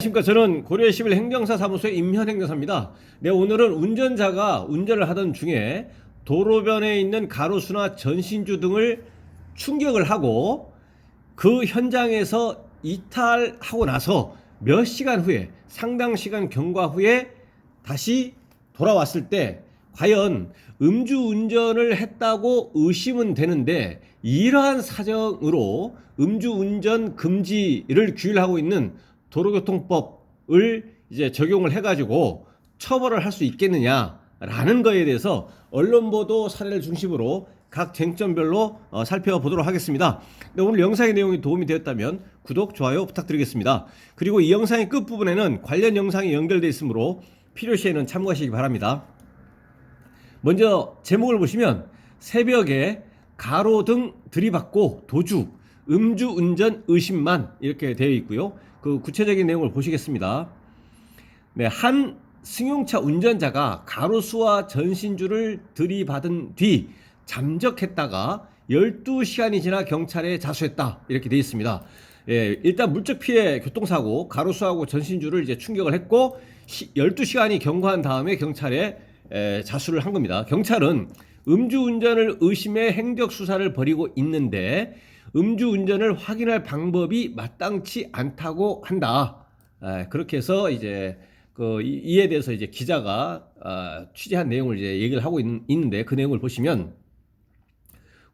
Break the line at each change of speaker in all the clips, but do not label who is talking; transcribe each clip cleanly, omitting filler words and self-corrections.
안녕하십니까. 저는 고려시빌 행정사 사무소의 임현행정사입니다. 네, 오늘은 운전자가 운전을 하던 중에 도로변에 있는 가로수나 전신주 등을 충격을 하고 그 현장에서 이탈하고 나서 몇 시간 후에, 상당 시간 경과 후에 다시 돌아왔을 때 과연 음주운전을 했다고 의심은 되는데, 이러한 사정으로 음주운전 금지를 규율하고 있는 도로교통법을 이제 적용을 해가지고 처벌을 할 수 있겠느냐라는 거에 대해서 언론 보도 사례를 중심으로 각 쟁점별로 살펴보도록 하겠습니다. 오늘 영상의 내용이 도움이 되었다면 구독, 좋아요 부탁드리겠습니다. 그리고 이 영상의 끝부분에는 관련 영상이 연결되어 있으므로 필요시에는 참고하시기 바랍니다. 먼저 제목을 보시면 새벽에 가로등 들이받고 도주, 음주운전 의심만 이렇게 되어 있고요. 그 구체적인 내용을 보시겠습니다. 네, 한 승용차 운전자가 가로수와 전신주를 들이받은 뒤 잠적했다가 12시간이 지나 경찰에 자수했다 이렇게 되어 있습니다. 예, 일단 물적 피해 교통사고, 가로수하고 전신주를 이제 충격을 했고 12시간이 경과한 다음에 경찰에 자수를 한 겁니다. 경찰은 음주운전을 의심해 행적수사를 벌이고 있는데 음주운전을 확인할 방법이 마땅치 않다고 한다. 그렇게 해서 이제 이에 대해서 이제 기자가 취재한 내용을 이제 얘기를 하고 있는데, 그 내용을 보시면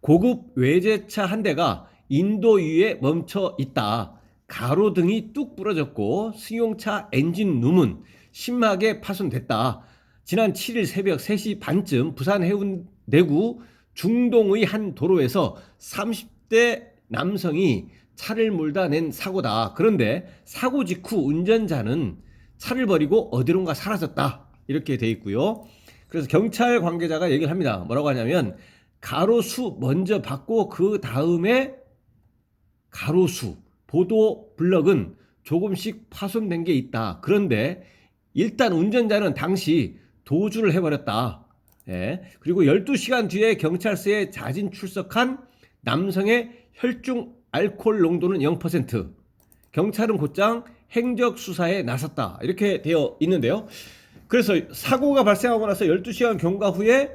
고급 외제차 한 대가 인도위에 멈춰 있다. 가로등이 뚝 부러졌고 승용차 엔진 룸은 심하게 파손됐다. 지난 7일 새벽 3시 반쯤 부산 해운대구 중동의 한 도로에서 30대 남성이 차를 몰다 낸 사고다. 그런데 사고 직후 운전자는 차를 버리고 어디론가 사라졌다. 이렇게 돼 있고요. 그래서 경찰 관계자가 얘기를 합니다. 뭐라고 하냐면 가로수 먼저 받고 그 다음에 가로수, 보도 블럭은 조금씩 파손된 게 있다. 그런데 일단 운전자는 당시 도주를 해버렸다. 예. 그리고 12시간 뒤에 경찰서에 자진 출석한 남성의 혈중 알코올 농도는 0%. 경찰은 곧장 행적 수사에 나섰다. 이렇게 되어 있는데요. 그래서 사고가 발생하고 나서 12시간 경과 후에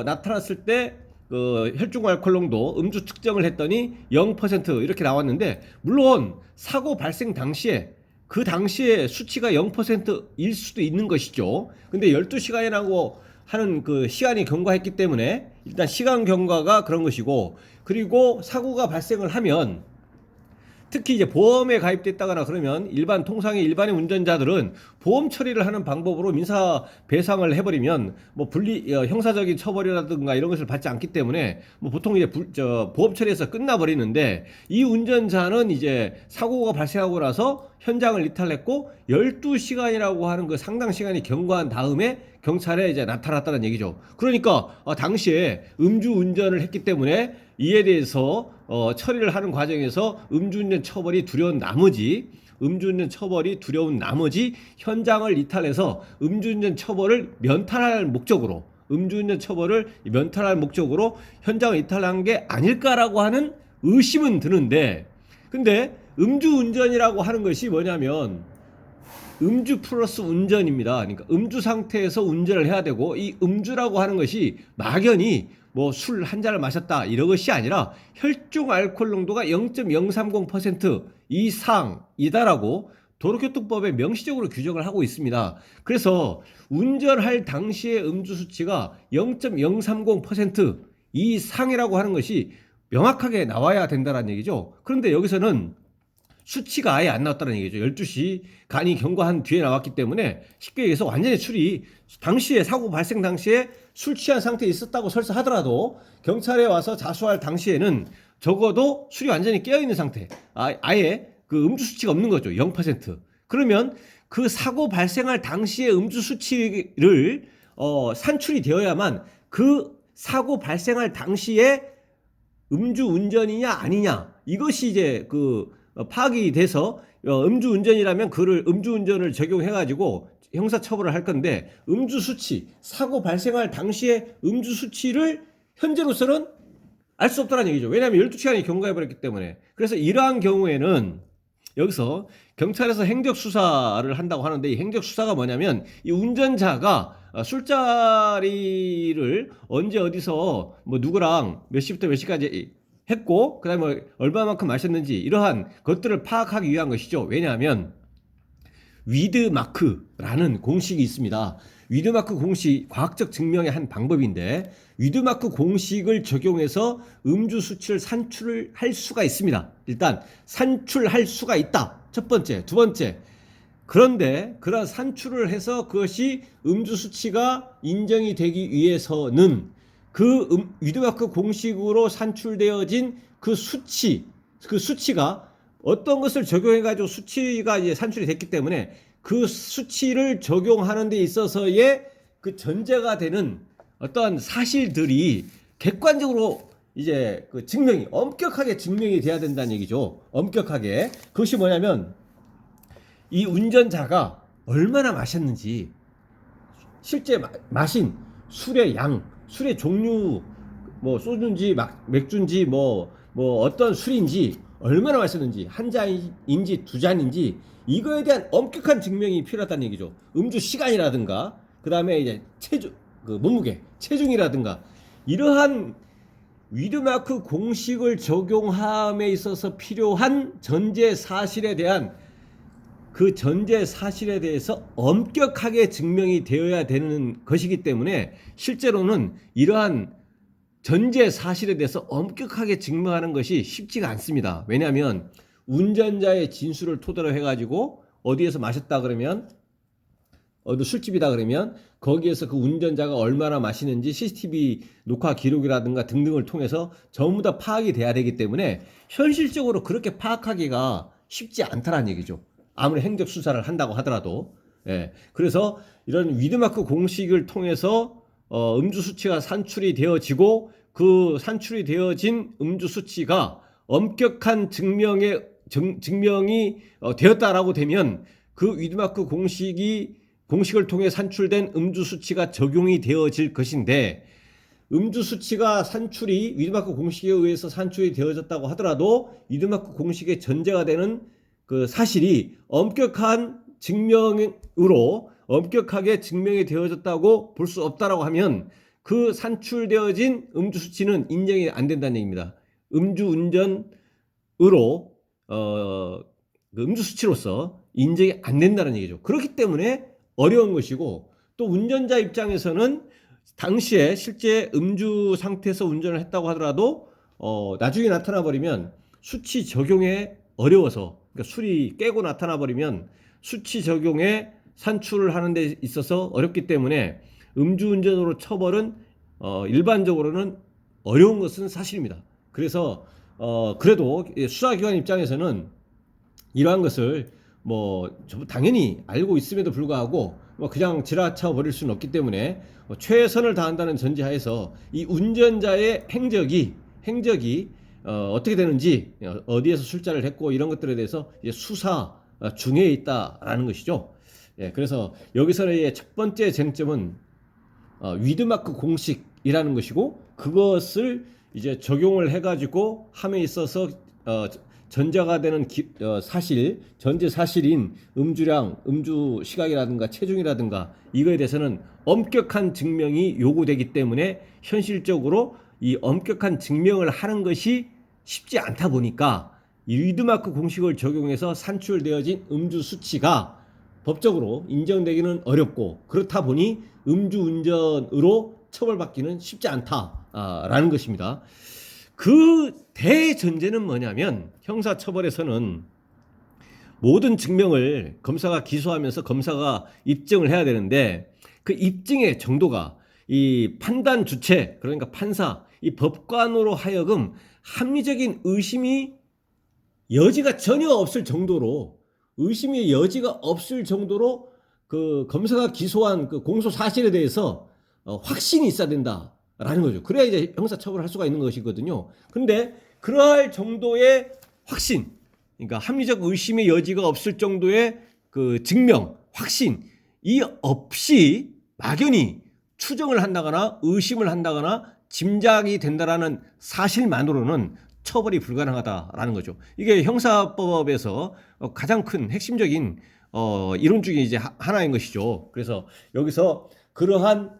나타났을 때 혈중 알코올 농도 음주 측정을 했더니 0% 이렇게 나왔는데, 물론 사고 발생 당시에 그 당시에 수치가 0%일 수도 있는 것이죠. 근데 12시간이라고 하는 그 시간이 경과했기 때문에 일단 시간 경과가 그런 것이고, 그리고 사고가 발생을 하면 특히 이제 보험에 가입됐다거나 그러면 통상의 일반인 운전자들은 보험 처리를 하는 방법으로 민사 배상을 해버리면 뭐 형사적인 처벌이라든가 이런 것을 받지 않기 때문에 뭐 보통 이제 보험 처리해서 끝나버리는데, 이 운전자는 이제 사고가 발생하고 나서 현장을 이탈했고 12시간이라고 하는 그 상당 시간이 경과한 다음에 경찰에 이제 나타났다는 얘기죠. 그러니까 당시에 음주운전을 했기 때문에 이에 대해서 처리를 하는 과정에서 음주운전 처벌이 두려운 나머지 현장을 이탈해서 음주운전 처벌을 면탈할 목적으로 현장을 이탈한 게 아닐까라고 하는 의심은 드는데, 근데 음주운전이라고 하는 것이 뭐냐면 음주 플러스 운전입니다. 그러니까 음주 상태에서 운전을 해야 되고, 이 음주라고 하는 것이 막연히 뭐 술 한 잔을 마셨다 이런 것이 아니라 혈중 알코올 농도가 0.030% 이상이다라고 도로교통법에 명시적으로 규정을 하고 있습니다. 그래서 운전할 당시의 음주 수치가 0.030% 이상이라고 하는 것이 명확하게 나와야 된다는 얘기죠. 그런데 여기서는 수치가 아예 안 나왔다는 얘기죠. 12시간이 경과한 뒤에 나왔기 때문에 쉽게 얘기해서 완전히 당시에 사고 발생 당시에 술 취한 상태에 있었다고 설사하더라도 경찰에 와서 자수할 당시에는 적어도 술이 완전히 깨어있는 상태, 아예 그 음주 수치가 없는 거죠. 0%. 그러면 그 사고 발생할 당시에 음주 수치를 산출이 되어야만 그 사고 발생할 당시에 음주 운전이냐 아니냐 이것이 이제 파악이 돼서 음주운전이라면 음주운전을 적용해가지고 형사처벌을 할 건데, 사고 발생할 당시에 음주 수치를 현재로서는 알 수 없다는 얘기죠. 왜냐하면 12시간이 경과해버렸기 때문에. 그래서 이러한 경우에는 여기서 경찰에서 행적 수사를 한다고 하는데 이 행적 수사가 뭐냐면 이 운전자가 술자리를 언제 어디서 뭐 누구랑 몇 시부터 몇 시까지 했고 그다음에 얼마만큼 마셨는지 이러한 것들을 파악하기 위한 것이죠. 왜냐하면 위드마크라는 공식이 있습니다. 위드마크 공식 과학적 증명의 한 방법인데 위드마크 공식을 적용해서 음주 수치를 산출을 할 수가 있습니다. 일단 산출할 수가 있다. 첫 번째, 두 번째. 그런데 그런 산출을 해서 그것이 음주 수치가 인정이 되기 위해서는 그 위드마크 공식으로 산출되어진 그 수치가 어떤 것을 적용해 가지고 수치가 이제 산출이 됐기 때문에 그 수치를 적용하는 데 있어서의 그 전제가 되는 어떠한 사실들이 객관적으로 이제 그 증명이 엄격하게 증명이 돼야 된다는 얘기죠. 엄격하게. 그것이 뭐냐면 이 운전자가 얼마나 마셨는지 실제 마신 술의 양, 술의 종류, 뭐 소주인지 맥주인지 뭐 어떤 술인지 얼마나 마셨는지 한 잔인지 두 잔인지 이거에 대한 엄격한 증명이 필요하다는 얘기죠. 음주 시간이라든가 그 다음에 이제 체중, 그 몸무게, 체중이라든가 이러한 위드마크 공식을 적용함에 있어서 필요한 전제 사실에 대한 그 전제 사실에 대해서 엄격하게 증명이 되어야 되는 것이기 때문에 실제로는 이러한 전제 사실에 대해서 엄격하게 증명하는 것이 쉽지가 않습니다. 왜냐하면 운전자의 진술을 토대로 해가지고 어디에서 마셨다 그러면 어느 술집이다 그러면 거기에서 그 운전자가 얼마나 마시는지 CCTV 녹화 기록이라든가 등등을 통해서 전부 다 파악이 돼야 되기 때문에 현실적으로 그렇게 파악하기가 쉽지 않다는 얘기죠. 아무리 행적 수사를 한다고 하더라도. 예. 그래서 이런 위드마크 공식을 통해서 음주 수치가 산출이 되어지고 그 산출이 되어진 음주 수치가 엄격한 증명이 되었다라고 되면 그 위드마크 공식을 통해 산출된 음주 수치가 적용이 되어질 것인데 음주 수치가 위드마크 공식에 의해서 산출이 되어졌다고 하더라도 위드마크 공식의 전제가 되는 그 사실이 엄격한 증명으로 엄격하게 증명이 되어졌다고 볼 수 없다라고 하면 그 산출되어진 음주 수치는 인정이 안 된다는 얘기입니다. 음주운전으로 그 음주 수치로서 인정이 안 된다는 얘기죠. 그렇기 때문에 어려운 것이고 또 운전자 입장에서는 당시에 실제 음주 상태에서 운전을 했다고 하더라도 나중에 나타나 버리면 수치 적용에 어려워서 그러니까 술이 깨고 나타나 버리면 수치 적용에 산출을 하는 데 있어서 어렵기 때문에 음주운전으로 처벌은 일반적으로는 어려운 것은 사실입니다. 그래서 그래도 수사기관 입장에서는 이러한 것을 뭐 당연히 알고 있음에도 불구하고 그냥 지나쳐 버릴 수는 없기 때문에 최선을 다한다는 전제하에서 이 운전자의 행적이 어떻게 되는지 어디에서 술자를 했고 이런 것들에 대해서 이제 수사 중에 있다라는 것이죠. 예, 그래서 여기서의 첫 번째 쟁점은 위드마크 공식이라는 것이고 그것을 이제 적용을 해가지고 함에 있어서 전제가 되는 전제 사실인 음주량, 음주 시각이라든가 체중이라든가 이거에 대해서는 엄격한 증명이 요구되기 때문에 현실적으로 이 엄격한 증명을 하는 것이 쉽지 않다 보니까 이 위드마크 공식을 적용해서 산출되어진 음주 수치가 법적으로 인정되기는 어렵고 그렇다 보니 음주운전으로 처벌받기는 쉽지 않다라는 것입니다. 그 대전제는 뭐냐면 형사처벌에서는 모든 증명을 검사가 기소하면서 검사가 입증을 해야 되는데 그 입증의 정도가 이 판단 주체 그러니까 판사 이 법관으로 하여금 합리적인 의심이 여지가 전혀 없을 정도로 의심의 여지가 없을 정도로 그 검사가 기소한 그 공소 사실에 대해서 확신이 있어야 된다라는 거죠. 그래야 이제 형사 처벌을 할 수가 있는 것이거든요. 그런데 그러할 정도의 확신, 그러니까 합리적 의심의 여지가 없을 정도의 그 증명, 확신이 없이 막연히 추정을 한다거나 의심을 한다거나 짐작이 된다라는 사실만으로는 처벌이 불가능하다라는 거죠. 이게 형사법에서 가장 큰 핵심적인 이론 중에 이제 하나인 것이죠. 그래서 여기서 그러한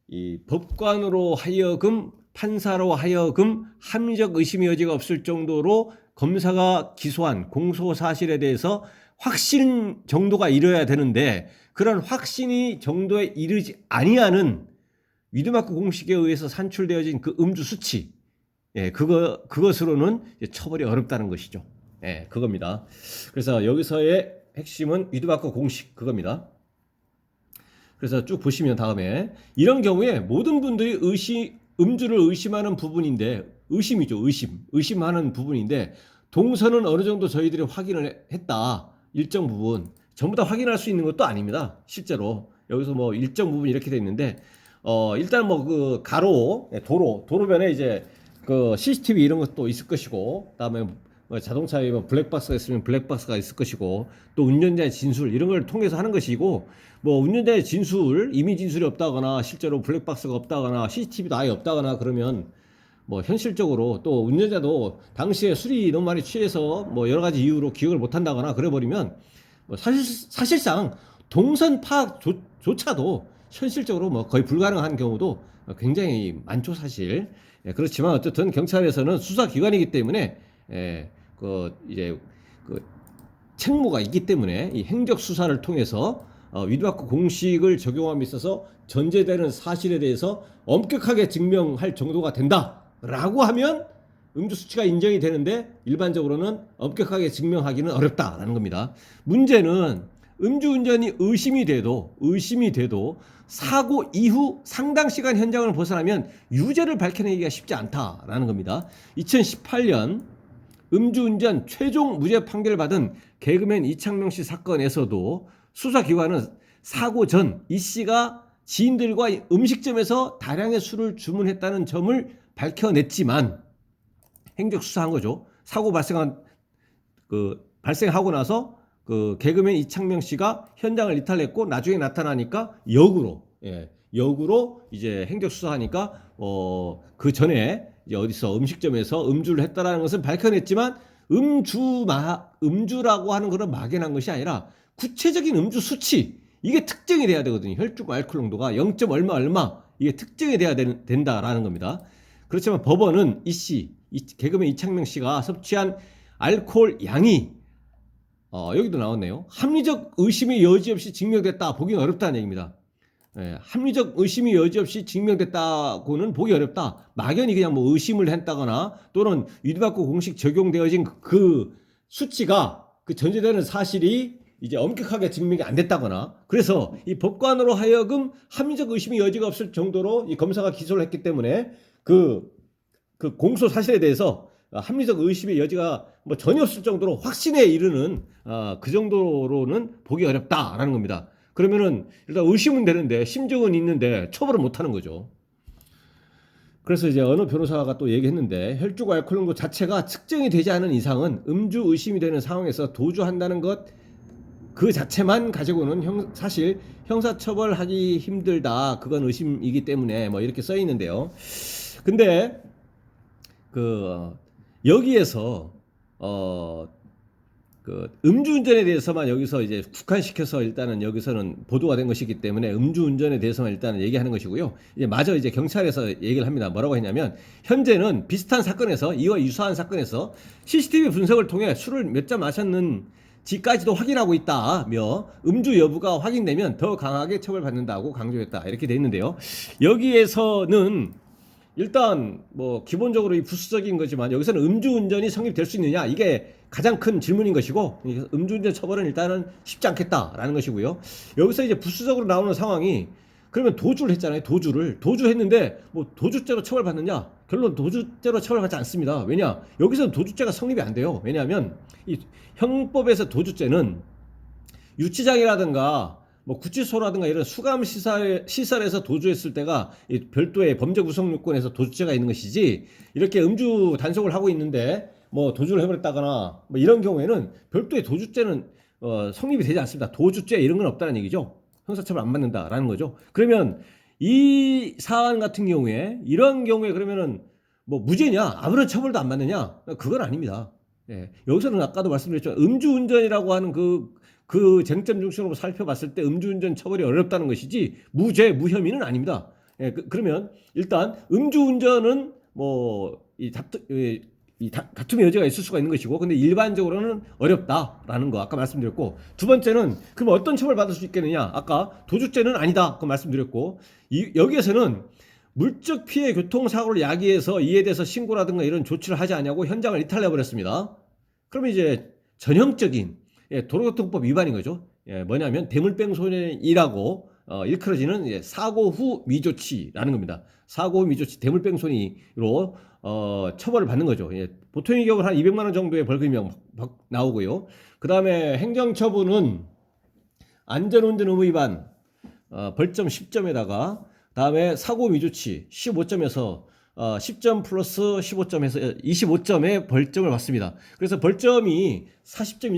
이 법관으로 하여금 판사로 하여금 합리적 의심의 여지가 없을 정도로 검사가 기소한 공소 사실에 대해서 확신 정도가 이뤄야 되는데 그런 확신이 정도에 이르지 아니하는 위드마크 공식에 의해서 산출되어진 그 음주 수치, 예, 그것으로는 처벌이 어렵다는 것이죠. 예, 그겁니다. 그래서 여기서의 핵심은 위드마크 공식 그겁니다. 그래서 쭉 보시면 다음에 이런 경우에 모든 분들이 음주를 의심하는 부분인데 의심이죠. 의심하는 부분인데 동선은 어느 정도 저희들이 확인을 했다. 일정 부분 전부 다 확인할 수 있는 것도 아닙니다. 실제로 여기서 뭐 일정 부분 이렇게 돼 있는데 일단 뭐 그 가로 도로변에 이제 그 CCTV 이런 것도 있을 것이고 그다음에 뭐 자동차에 뭐 블랙박스가 있으면 블랙박스가 있을 것이고 또 운전자의 진술 이런 걸 통해서 하는 것이고 뭐 운전자의 진술 이미 진술이 없다거나 실제로 블랙박스가 없다거나 CCTV도 아예 없다거나 그러면 뭐 현실적으로 또 운전자도 당시에 술이 너무 많이 취해서 뭐 여러 가지 이유로 기억을 못 한다거나 그래 버리면 뭐 사실상 동선 파악조차도 현실적으로 뭐 거의 불가능한 경우도 굉장히 많죠 사실. 예, 그렇지만 어쨌든 경찰에서는 수사기관이기 때문에 이제 책무가 있기 때문에 이 행적 수사를 통해서 위드마크 공식을 적용함에 있어서 전제되는 사실에 대해서 엄격하게 증명할 정도가 된다라고 하면 음주 수치가 인정이 되는데 일반적으로는 엄격하게 증명하기는 어렵다라는 겁니다. 문제는 음주운전이 의심이 돼도 사고 이후 상당 시간 현장을 벗어나면 유죄를 밝혀내기가 쉽지 않다라는 겁니다. 2018년 음주운전 최종 무죄 판결을 받은 개그맨 이창명 씨 사건에서도 수사기관은 사고 전 이 씨가 지인들과 음식점에서 다량의 술을 주문했다는 점을 밝혀냈지만 행적 수사한 거죠. 사고 발생하고 나서 그 개그맨 이창명 씨가 현장을 이탈했고 나중에 나타나니까 역으로 이제 행적 수사하니까 그 전에 이제 어디서 음식점에서 음주를 했다라는 것은 밝혀냈지만 음주라고 하는 그런 막연한 것이 아니라 구체적인 음주 수치 이게 특정이 돼야 되거든요. 혈중 알코올 농도가 0. 얼마 이게 특정이 돼야 된다라는 겁니다. 그렇지만 법원은 이 개그맨 이창명 씨가 섭취한 알코올 양이 여기도 나왔네요. 합리적 의심의 여지 없이 증명됐다 보기는 어렵다는 얘기입니다. 예, 합리적 의심이 여지없이 증명됐다고는 보기 어렵다. 막연히 그냥 뭐 의심을 했다거나 또는 위드마크 공식 적용되어진 그 수치가 그 전제되는 사실이 이제 엄격하게 증명이 안 됐다거나 그래서 이 법관으로 하여금 합리적 의심의 여지가 없을 정도로 이 검사가 기소를 했기 때문에 그 공소 사실에 대해서 합리적 의심의 여지가 뭐 전혀 없을 정도로 확신에 이르는 그 정도로는 보기 어렵다라는 겁니다. 그러면은 일단 의심은 되는데 심증은 있는데 처벌을 못 하는 거죠. 그래서 이제 어느 변호사가 또 얘기했는데 혈중 알코올 농도 자체가 측정이 되지 않은 이상은 음주 의심이 되는 상황에서 도주한다는 것 그 자체만 가지고는 사실 형사처벌하기 힘들다. 그건 의심이기 때문에 뭐 이렇게 써 있는데요. 근데 여기에서 음주운전에 대해서만 여기서 이제 국한시켜서 일단은 여기서는 보도가 된 것이기 때문에 음주운전에 대해서만 일단은 얘기하는 것이고요. 이제 마저 이제 경찰에서 얘기를 합니다. 뭐라고 했냐면 현재는 비슷한 사건에서 이와 유사한 사건에서 CCTV 분석을 통해 술을 몇 잔 마셨는지까지도 확인하고 있다며 음주 여부가 확인되면 더 강하게 처벌받는다고 강조했다. 이렇게 돼 있는데요. 여기에서는 일단 뭐 기본적으로 이 부수적인 거지만 여기서는 음주운전이 성립될 수 있느냐 이게 가장 큰 질문인 것이고 음주운전 처벌은 일단은 쉽지 않겠다라는 것이고요. 여기서 이제 부수적으로 나오는 상황이 그러면 도주를 했잖아요. 도주했는데 뭐 도주죄로 처벌받느냐? 결론 도주죄로 처벌받지 않습니다. 왜냐? 여기서는 도주죄가 성립이 안 돼요. 왜냐하면 이 형법에서 도주죄는 유치장이라든가 뭐 구치소라든가 이런 수감 시설에서 도주했을 때가 별도의 범죄 구성 요건에서 도주죄가 있는 것이지 이렇게 음주 단속을 하고 있는데 뭐 도주를 해버렸다거나 뭐 이런 경우에는 별도의 도주죄는 성립이 되지 않습니다. 도주죄 이런 건 없다는 얘기죠. 형사처벌 안 받는다라는 거죠. 그러면 이 사안 같은 경우에 이런 경우에 그러면은 뭐 무죄냐, 아무런 처벌도 안 받느냐, 그건 아닙니다. 예, 여기서는 아까도 말씀드렸지만 음주운전이라고 하는 그 쟁점 중심으로 살펴봤을 때 음주운전 처벌이 어렵다는 것이지 무죄 무혐의는 아닙니다. 예, 그러면 일단 음주운전은 다툼의 여지가 있을 수가 있는 것이고, 근데 일반적으로는 어렵다라는 거 아까 말씀드렸고, 두 번째는 그럼 어떤 처벌 받을 수 있겠느냐, 아까 도주죄는 아니다 그 말씀드렸고, 여기에서는 물적 피해 교통사고를 야기해서 이에 대해서 신고라든가 이런 조치를 하지 않냐고 현장을 이탈해 버렸습니다. 그러면 이제 전형적인 도로교통법 위반인 거죠. 뭐냐면 대물뺑소니라고 일컬어지는 사고 후 미조치라는 겁니다. 사고 후 미조치, 대물뺑소니로 처벌을 받는 거죠. 보통의 경우는 한 200만 원 정도의 벌금이 나오고요. 그 다음에 행정처분은 안전운전 의무 위반 벌점 10점에다가 다음에 사고 미조치 15점에서 10점 플러스 15점에서 25점의 벌점을 받습니다. 그래서 벌점이 40점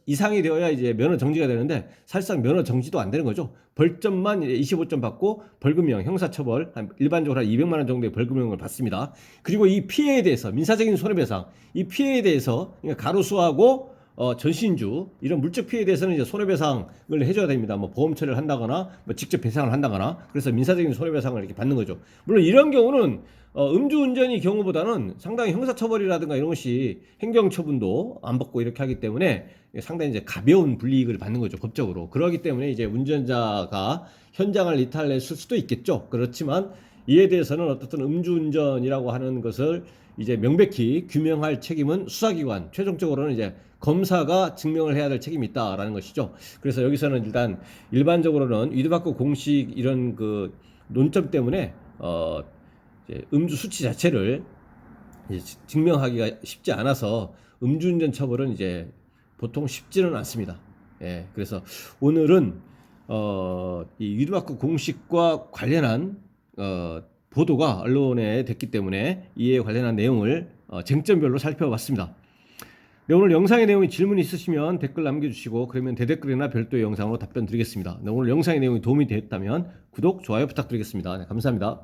이상이 되어야 이제 면허 정지가 되는데, 사실상 면허 정지도 안 되는 거죠. 벌점만 25점 받고 벌금형, 형사처벌 일반적으로 한 200만 원 정도의 벌금형을 받습니다. 그리고 이 피해에 대해서 민사적인 손해배상, 이 피해에 대해서 그러니까 가로수하고 전신주 이런 물적 피해에 대해서는 이제 손해배상을 해줘야 됩니다. 뭐 보험 처리를 한다거나 뭐 직접 배상을 한다거나, 그래서 민사적인 손해배상을 이렇게 받는 거죠. 물론 이런 경우는 음주운전의 경우보다는 상당히 형사처벌이라든가 이런 것이 행정처분도 안 받고 이렇게 하기 때문에 상당히 이제 가벼운 불이익을 받는 거죠, 법적으로. 그러기 때문에 이제 운전자가 현장을 이탈했을 수도 있겠죠. 그렇지만 이에 대해서는 어떻든 음주운전이라고 하는 것을 이제 명백히 규명할 책임은 수사기관, 최종적으로는 이제 검사가 증명을 해야 될 책임이 있다라는 것이죠. 그래서 여기서는 일단 일반적으로는 위드바크 공식 이런 그 논점 때문에 이제 음주 수치 자체를 이제 증명하기가 쉽지 않아서 음주운전 처벌은 이제 보통 쉽지는 않습니다. 예, 그래서 오늘은 이 위드바크 공식과 관련한 보도가 언론에 됐기 때문에 이에 관련한 내용을 쟁점별로 살펴봤습니다. 네, 오늘 영상의 내용에 질문이 있으시면 댓글 남겨주시고, 그러면 대댓글이나 별도의 영상으로 답변 드리겠습니다. 네, 오늘 영상의 내용이 도움이 되었다면 구독, 좋아요 부탁드리겠습니다. 네, 감사합니다.